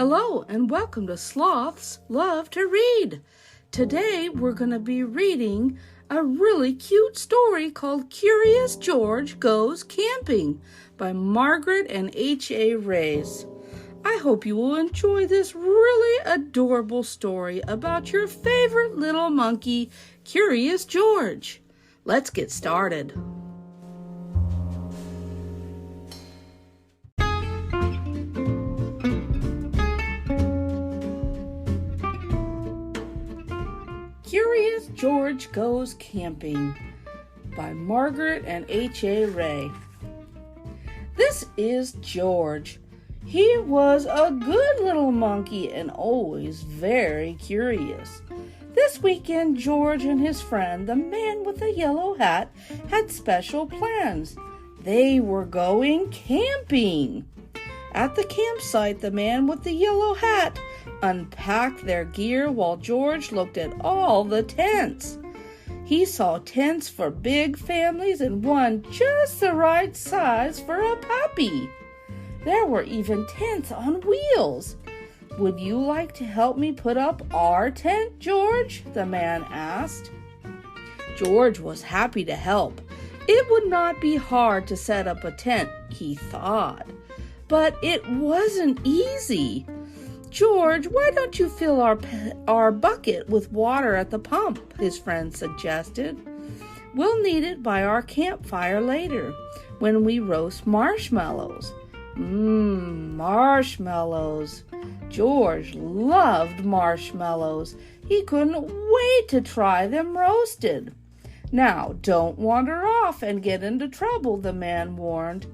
Hello and welcome to Sloths Love to Read. Today we're going to be reading a really cute story called Curious George Goes Camping by Margaret and H.A. Rays. I hope you will enjoy this really adorable story about your favorite little monkey, Curious George. Let's get started. Curious George Goes Camping by Margaret and H.A. Ray. This is George. He was a good little monkey and always very curious. This weekend, George and his friend, the man with the yellow hat, had special plans. They were going camping. At the campsite, the man with the yellow hat unpacked their gear while George looked at all the tents. He saw tents for big families and one just the right size for a puppy. There were even tents on wheels. "Would you like to help me put up our tent, George?" the man asked. George was happy to help. It would not be hard to set up a tent, he thought. But it wasn't easy. "George, why don't you fill our bucket with water at the pump?" his friend suggested. "We'll need it by our campfire later when we roast marshmallows." Marshmallows. George loved marshmallows. He couldn't wait to try them roasted. "Now, don't wander off and get into trouble," the man warned.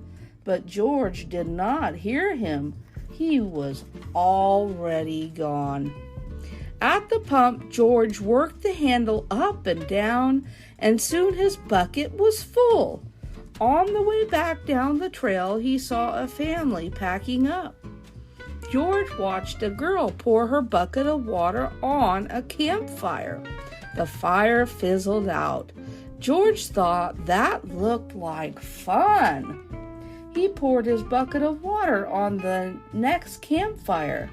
But George did not hear him. He was already gone. At the pump, George worked the handle up and down, and soon his bucket was full. On the way back down the trail, he saw a family packing up. George watched a girl pour her bucket of water on a campfire. The fire fizzled out. George thought that looked like fun. He poured his bucket of water on the next campfire.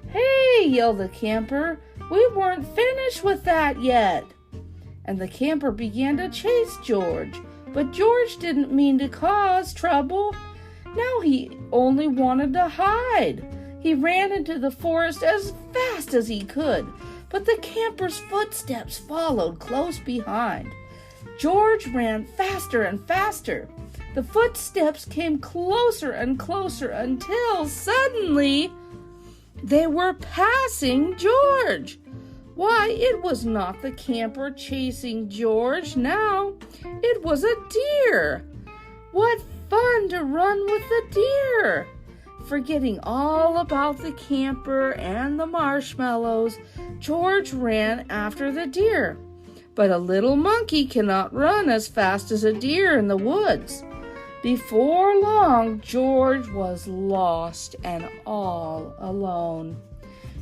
"Hey," yelled the camper, "we weren't finished with that yet." And the camper began to chase George. But George didn't mean to cause trouble. Now he only wanted to hide. He ran into the forest as fast as he could, but the camper's footsteps followed close behind. George ran faster and faster. The footsteps came closer and closer until suddenly they were passing George. Why, it was not the camper chasing George now. It was a deer. What fun to run with the deer! Forgetting all about the camper and the marshmallows, George ran after the deer. But a little monkey cannot run as fast as a deer in the woods. Before long, George was lost and all alone.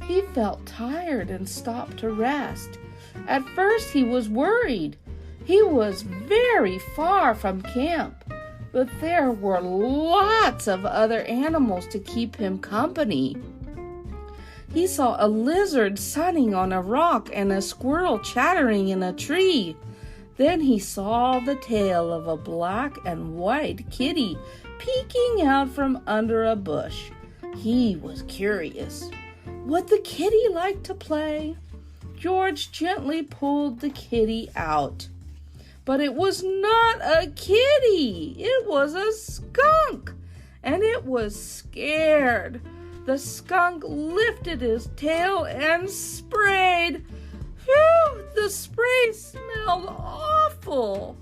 He felt tired and stopped to rest. At first he was worried. He was very far from camp, but there were lots of other animals to keep him company. He saw a lizard sunning on a rock and a squirrel chattering in a tree. Then he saw the tail of a black and white kitty peeking out from under a bush. He was curious. Would the kitty like to play? George gently pulled the kitty out. But it was not a kitty. It was a skunk, and it was scared. The skunk lifted his tail and sprayed. Phew! The spray smelled awful.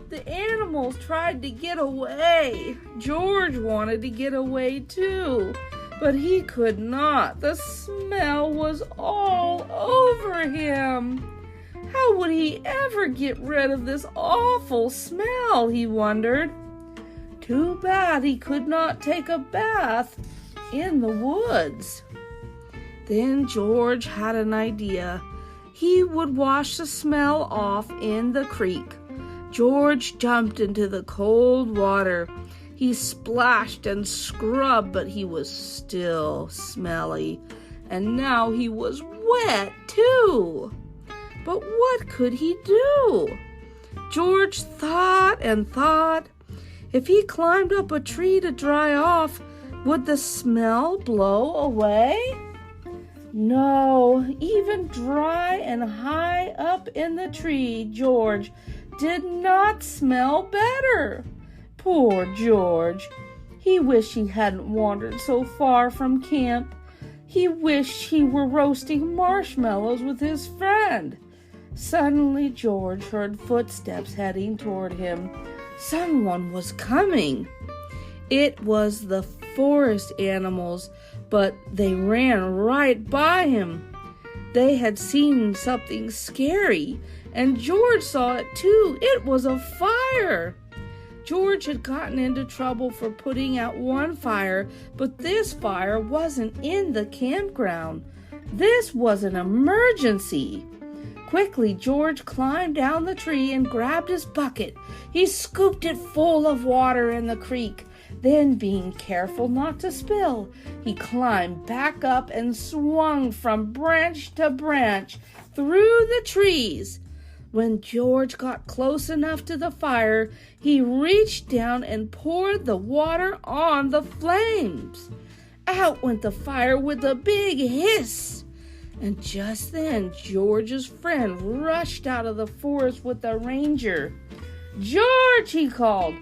The animals tried to get away. George wanted to get away too, but he could not. The smell was all over him. How would he ever get rid of this awful smell, he wondered. Too bad he could not take a bath in the woods. Then George had an idea. He would wash the smell off in the creek. George jumped into the cold water. He splashed and scrubbed, but he was still smelly. And now he was wet, too. But what could he do? George thought and thought. If he climbed up a tree to dry off, would the smell blow away? No, even dry and high up in the tree, George did not smell better. Poor George. He wished he hadn't wandered so far from camp. He wished he were roasting marshmallows with his friend. Suddenly, George heard footsteps heading toward him. Someone was coming. It was the forest animals, but they ran right by him. They had seen something scary, and George saw it too. It was a fire. George had gotten into trouble for putting out one fire, but this fire wasn't in the campground. This was an emergency. Quickly, George climbed down the tree and grabbed his bucket. He scooped it full of water in the creek. Then, being careful not to spill, he climbed back up and swung from branch to branch through the trees. When George got close enough to the fire, he reached down and poured the water on the flames. Out went the fire with a big hiss. And just then, George's friend rushed out of the forest with the ranger. "George," he called,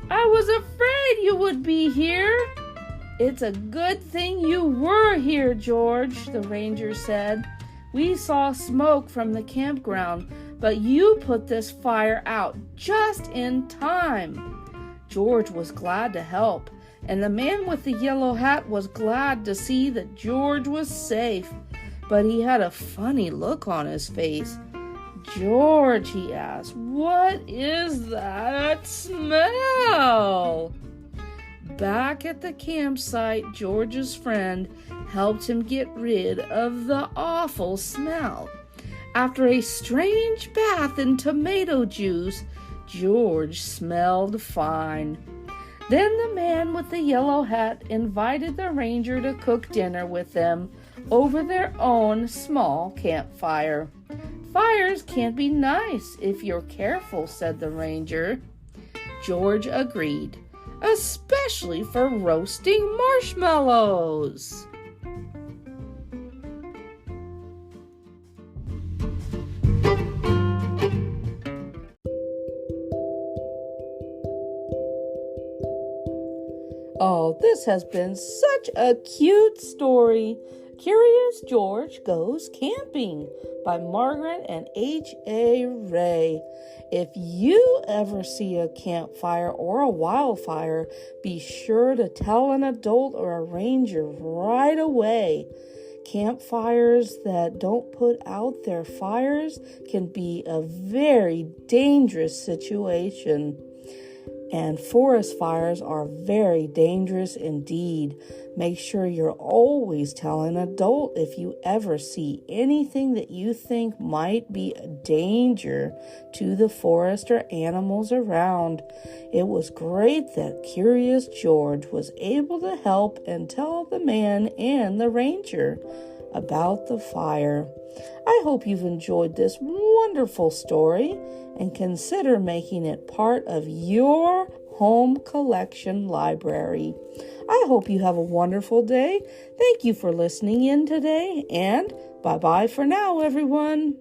"I was afraid you would be here." "It's a good thing you were here, George," the ranger said. "We saw smoke from the campground, but you put this fire out just in time." George was glad to help, and the man with the yellow hat was glad to see that George was safe. But he had a funny look on his face. "George," he asked, "what is that smell?" Back at the campsite, George's friend helped him get rid of the awful smell. After a strange bath in tomato juice, George smelled fine. Then the man with the yellow hat invited the ranger to cook dinner with them over their own small campfire. "Fires can be nice if you're careful," said the ranger. George agreed, "especially for roasting marshmallows." Oh, this has been such a cute story. Curious George Goes Camping by Margaret and H.A. Ray. If you ever see a campfire or a wildfire, be sure to tell an adult or a ranger right away. Campfires that don't put out their fires can be a very dangerous situation. And forest fires are very dangerous indeed. Make sure you're always telling an adult if you ever see anything that you think might be a danger to the forest or animals around. It was great that Curious George was able to help and tell the man and the ranger about the fire. I hope you've enjoyed this wonderful story and consider making it part of your home collection library. I hope you have a wonderful day. Thank you for listening in today, and bye-bye for now, everyone.